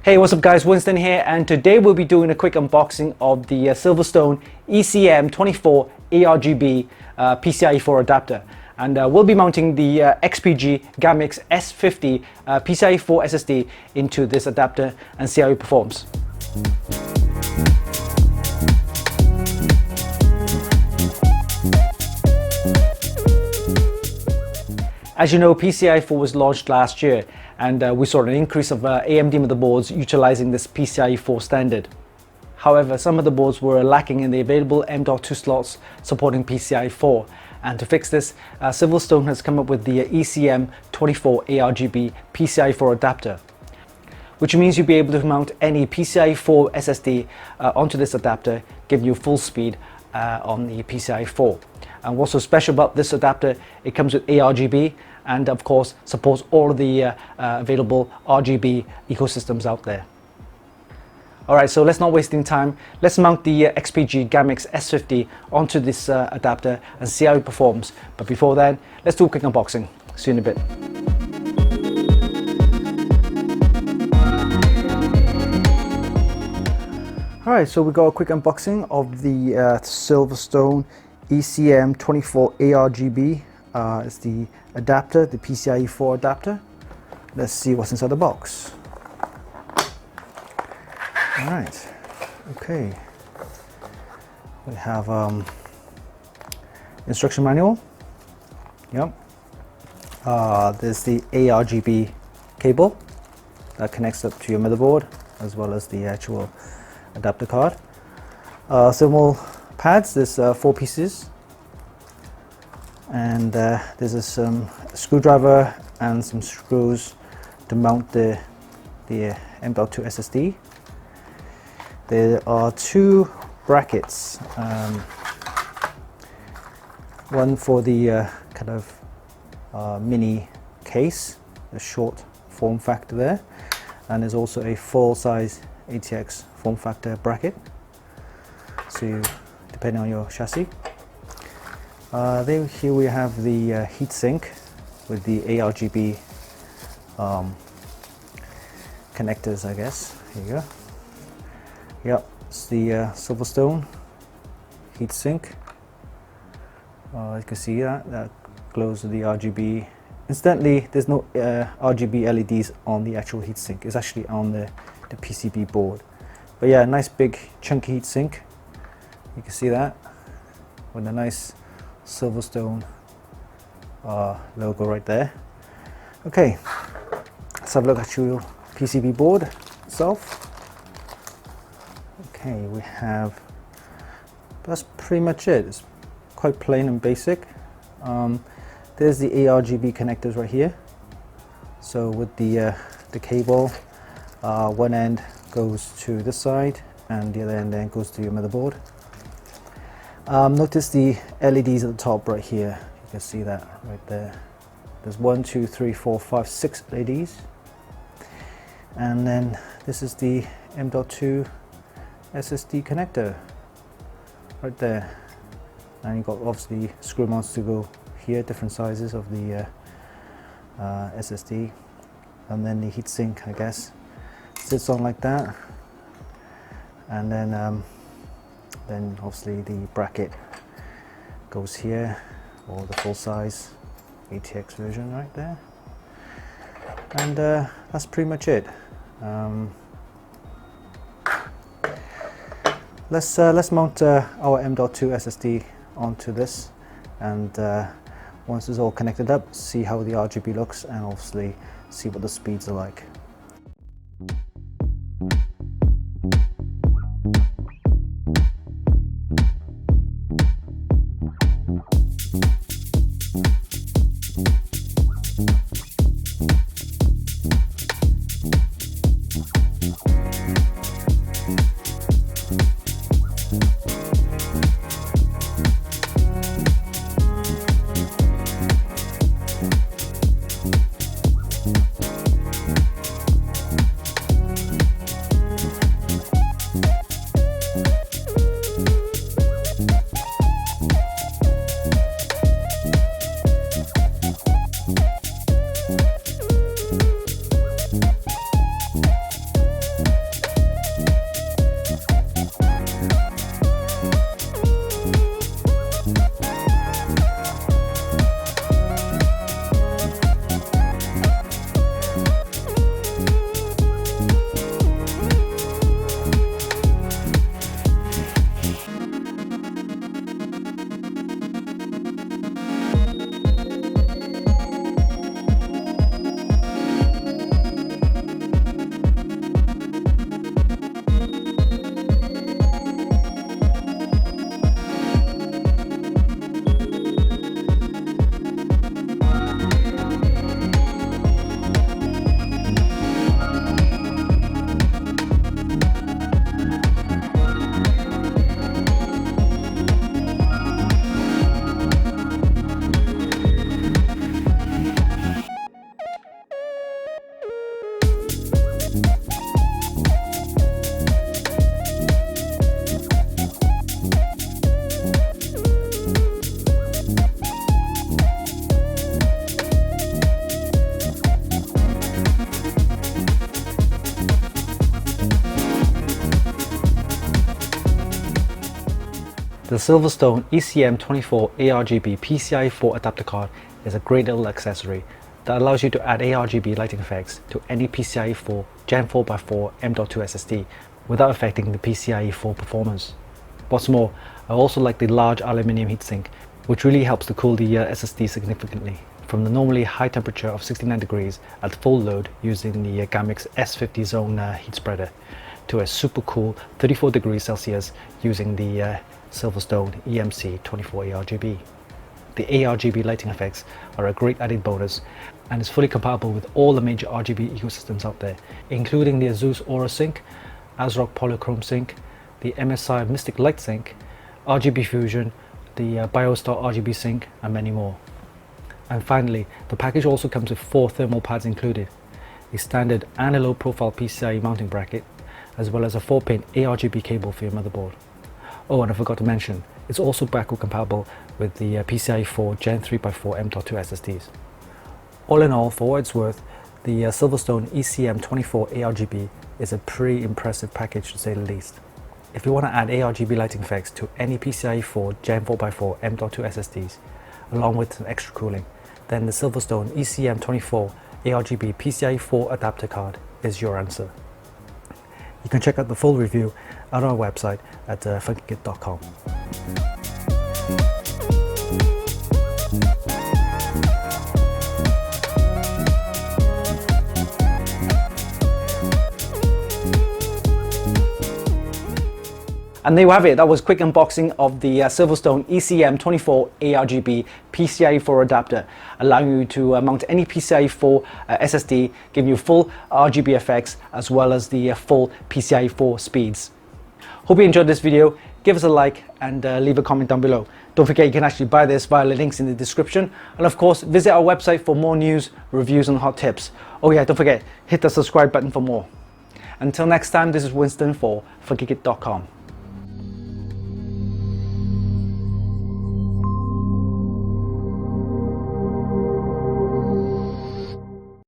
Hey, what's up guys, Winston here, and today we'll be doing a quick unboxing of the Silverstone ECM24-ARGB PCIe 4 adapter. And we'll be mounting the XPG Gamix S50 PCIe 4 SSD into this adapter and see how it performs. As you know, PCIe 4 was launched last year, and we saw an increase of AMD motherboards utilizing this PCIe 4 standard. However, some of the boards were lacking in the available M.2 slots supporting PCIe 4, and to fix this, Silverstone has come up with the ECM24-ARGB PCIe 4 adapter, which means you'll be able to mount any PCIe 4 SSD onto this adapter, giving you full speed on the PCIe 4. And what's so special about this adapter, it comes with ARGB and of course supports all of the available RGB ecosystems out there. Alright, so let's not waste any time. Let's mount the XPG Gamix S50 onto this adapter and see how it performs. But before then, let's do a quick unboxing. See you in a bit. Alright, so we got a quick unboxing of the Silverstone ECM24-ARGB. It's the adapter, the PCIe 4 adapter. Let's see what's inside the box. Alright, okay. We have instruction manual. Yep. There's the ARGB cable that connects up to your motherboard, as well as the actual adapter card. Thermal pads, there's 4 pieces, and there's some screwdriver and some screws to mount the M.2 SSD. There are 2 brackets, one for the kind of mini case, the short form factor there, and there's also a full-size ATX form factor bracket, so depending on your chassis. Then here we have the heatsink with the ARGB connectors, I guess. Here you go. Yep, it's the Silverstone heatsink. You can see that glows with the RGB. Incidentally, there's no RGB LEDs on the actual heatsink. It's actually on the PCB board. But yeah, nice big chunky heatsink. You can see that with a nice Silverstone logo right there. Okay, let's have a look at your PCB board itself. Okay, we have, that's pretty much it. It's quite plain and basic. There's the ARGB connectors right here. So with the cable, one end goes to this side and the other end then goes to your motherboard. Notice the LEDs at the top right here. You can see that right there. There's 1, 2, 3, 4, 5, 6 LEDs. And then this is the M.2 SSD connector right there. And you've got obviously screw mounts to go here, different sizes of the SSD. And then the heatsink, I guess, sits on like that. And then obviously the bracket goes here, or the full size ATX version right there. And that's pretty much it. Let's mount our M.2 SSD onto this, and once it's all connected up, see how the RGB looks, and obviously see what the speeds are like. The Silverstone ECM24-ARGB PCIe 4 adapter card is a great little accessory that allows you to add ARGB lighting effects to any PCIe 4 Gen4x4 M.2 SSD without affecting the PCIe 4 performance. What's more, I also like the large aluminium heatsink, which really helps to cool the SSD significantly from the normally high temperature of 69 degrees at full load using the Gamix S50 zone heat spreader to a super cool 34 degrees Celsius using the Silverstone ECM24-ARGB. The ARGB lighting effects are a great added bonus and is fully compatible with all the major RGB ecosystems out there, including the Asus Aura Sync, ASRock Polychrome Sync, the MSI Mystic Light Sync, RGB Fusion, the BioStar RGB Sync, and many more. And finally, the package also comes with 4 thermal pads included, a standard and a low profile PCIe mounting bracket, as well as a 4-pin ARGB cable for your motherboard. Oh, and I forgot to mention, it's also backward compatible with the PCIe 4 Gen3x4 M.2 SSDs. All in all, for what it's worth, the Silverstone ECM24-ARGB is a pretty impressive package to say the least. If you want to add ARGB lighting effects to any PCIe 4 Gen4x4 M.2 SSDs, along with some extra cooling, then the Silverstone ECM24-ARGB PCIe 4 adapter card is your answer. You can check out the full review on our website at funkykit.com. And there you have it. That was quick unboxing of the Silverstone ECM24-ARGB PCIe 4 adapter, allowing you to mount any PCIe 4 SSD, giving you full RGB effects as well as the full PCIe 4 speeds. Hope you enjoyed this video. Give us a like and leave a comment down below. Don't forget you can actually buy this via the links in the description, and of course visit our website for more news, reviews and hot tips. Oh yeah, don't forget, hit the subscribe button for more. Until next time, this is Winston for Funkykit.com.